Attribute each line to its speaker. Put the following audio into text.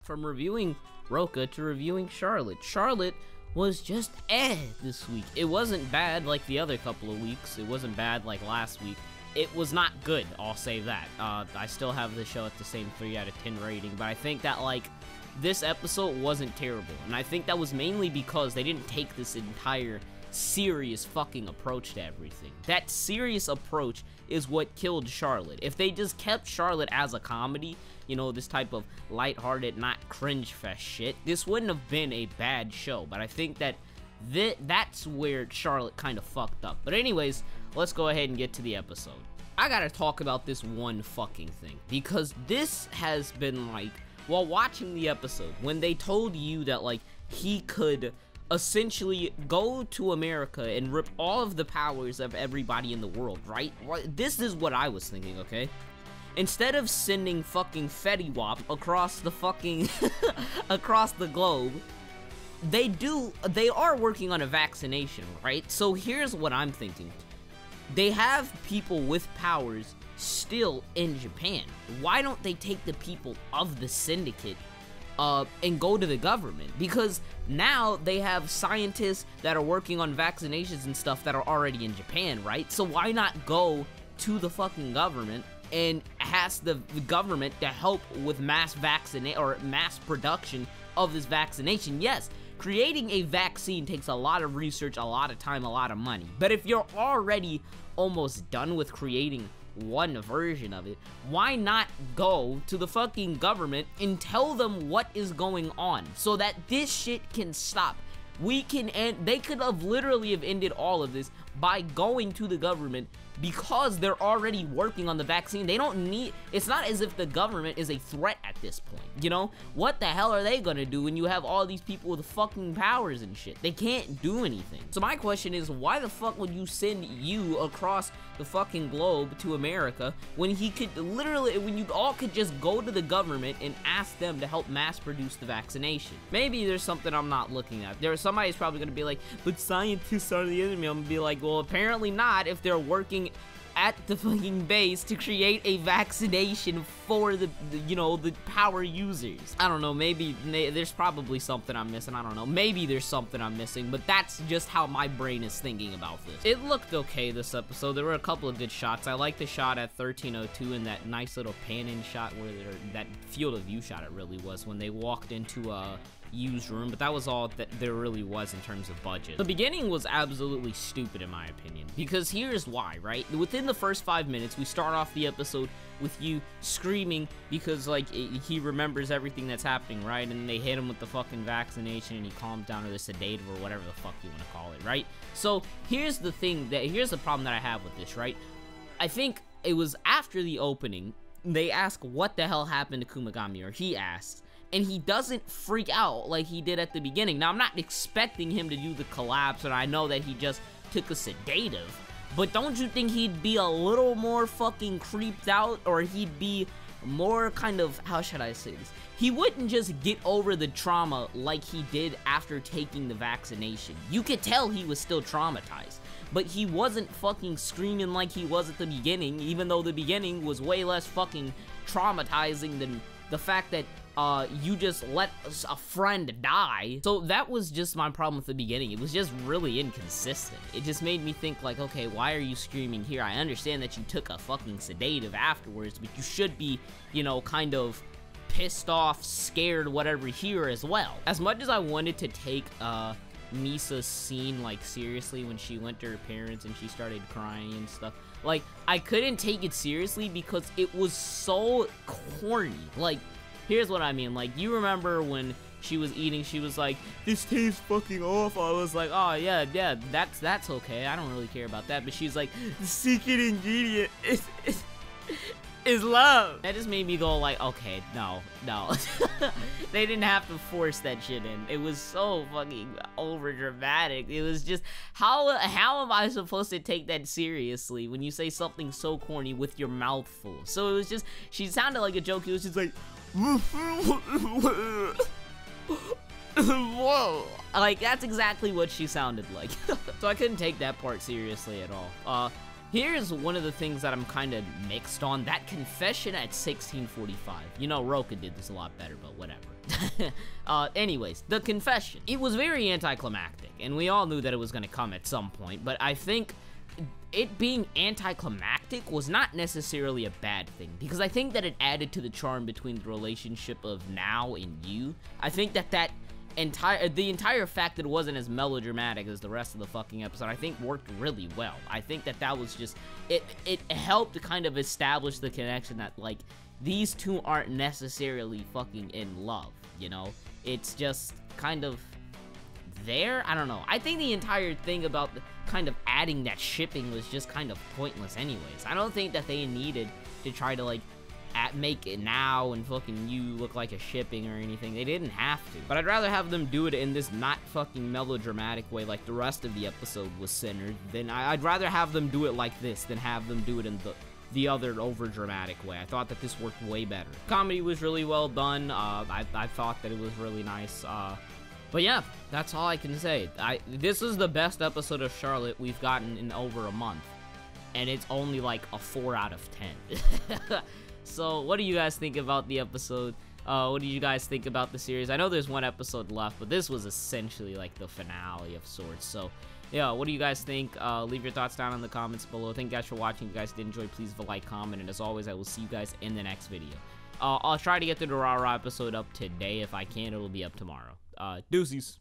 Speaker 1: From reviewing Roka to reviewing Charlotte. Charlotte was just this week. It wasn't bad like the other couple of weeks. It wasn't bad like last week. It was not good, I'll say that. I still have the show at the same 3 out of 10 rating, but I think that, like, this episode wasn't terrible. And I think that was mainly because they didn't take this entire serious fucking approach to everything. That serious approach is what killed Charlotte. If they just kept Charlotte as a comedy, you know, this type of lighthearted, not cringe fest shit, this wouldn't have been a bad show. But I think that that's where Charlotte kind of fucked up. But anyways, let's go ahead and get to the episode. I gotta talk about this one fucking thing, because this has been, like, while watching the episode, when they told you that, like, he could essentially go to America and rip all of the powers of everybody in the world, right? This is what I was thinking, okay? Instead of sending fucking Fetty Wap across the fucking across the globe, they are working on a vaccination, right? So here's what I'm thinking. They have people with powers still in Japan. Why don't they take the people of the syndicate and go to the government? Because now they have scientists that are working on vaccinations and stuff that are already in Japan, right? So why not go to the fucking government and ask the government to help with mass production of this vaccination? Yes, creating a vaccine takes a lot of research, a lot of time, a lot of money. But if you're already almost done with creating one version of it, why not go to the fucking government and tell them what is going on so that this shit can stop? We can end. They could have literally ended all of this by going to the government, because they're already working on the vaccine. They don't need, it's not as if the government is a threat at this point, you know? What the hell are they gonna do when you have all these people with fucking powers and shit? They can't do anything. So my question is, why the fuck would you send you across the fucking globe to America when he could literally, when you all could just go to the government and ask them to help mass produce the vaccination? Maybe there's something I'm not looking at. Somebody's probably gonna be like, but scientists are the enemy. I'm gonna be like, well, apparently not, if they're working at the fucking base to create a vaccination for the you know, the power users. I don't know, maybe there's probably something I'm missing. I don't know, maybe there's something I'm missing, but that's just how my brain is thinking about this. It looked okay this episode. There were a couple of good shots. I like the shot at 1302 and that nice little pan-in shot where that field of view shot it really was, when they walked into used room, but that was all that there really was in terms of budget. The beginning was absolutely stupid in my opinion, because here's why, right? Within the first 5 minutes, we start off the episode with you screaming because, like, he remembers everything that's happening, right? And they hit him with the fucking vaccination and he calms down, or the sedative, or whatever the fuck you want to call it, right? So here's the thing, here's the problem that I have with this, right? I think it was after the opening, they ask what the hell happened to Kumagami, or he asks, and he doesn't freak out like he did at the beginning. Now, I'm not expecting him to do the collapse, and I know that he just took a sedative, but don't you think he'd be a little more fucking creeped out, or he'd be more kind of, how should I say this? He wouldn't just get over the trauma like he did after taking the vaccination. You could tell he was still traumatized, but he wasn't fucking screaming like he was at the beginning, even though the beginning was way less fucking traumatizing than the fact that you just let a friend die. So that was just my problem with the beginning. It was just really inconsistent. It just made me think, like, okay, why are you screaming here? I understand that you took a fucking sedative afterwards, but you should be, you know, kind of pissed off, scared, whatever here as well. As much as I wanted to take Misa's scene, like, seriously, when she went to her parents and she started crying and stuff, like, I couldn't take it seriously because it was so corny. Like, here's what I mean. Like, you remember when she was eating, she was like, this tastes fucking awful. I was like, oh yeah, that's okay. I don't really care about that. But she's like, the secret ingredient is love. That just made me go like, okay, no. They didn't have to force that shit in. It was so fucking over dramatic. It was just, how am I supposed to take that seriously when you say something so corny with your mouth full? So it was just, she sounded like a joke. It was just like, whoa, like, that's exactly what she sounded like. So I couldn't take that part seriously at all. Here's one of the things that I'm kind of mixed on. That confession at 1645. You know, Roka did this a lot better, but whatever. Anyways, the confession. It was very anticlimactic, and we all knew that it was going to come at some point, but I think it being anticlimactic was not necessarily a bad thing, because I think that it added to the charm between the relationship of Now and Yu. I think that the entire fact that it wasn't as melodramatic as the rest of the fucking episode, I think worked really well. I think that was just, it helped to kind of establish the connection that, like, these two aren't necessarily fucking in love, you know? It's just kind of there. I don't know. I think the entire thing about kind of adding that shipping was just kind of pointless anyways. I don't think that they needed to try to, like, make it Now and fucking Yu look like a shipping or anything. They didn't have to. But I'd rather have them do it in this not fucking melodramatic way like the rest of the episode was centered. I'd rather have them do it like this than have them do it in the other over-dramatic way. I thought that this worked way better. Comedy was really well done. I thought that it was really nice. But yeah, that's all I can say. This is the best episode of Charlotte we've gotten in over a month. And it's only like a 4 out of 10. So, what do you guys think about the episode? What do you guys think about the series? I know there's one episode left, but this was essentially like the finale of sorts. So, yeah, what do you guys think? Leave your thoughts down in the comments below. Thank you guys for watching. If you guys did enjoy, please leave a like, comment, and as always, I will see you guys in the next video. I'll try to get the Durara episode up today. If I can, it'll be up tomorrow. Deuces.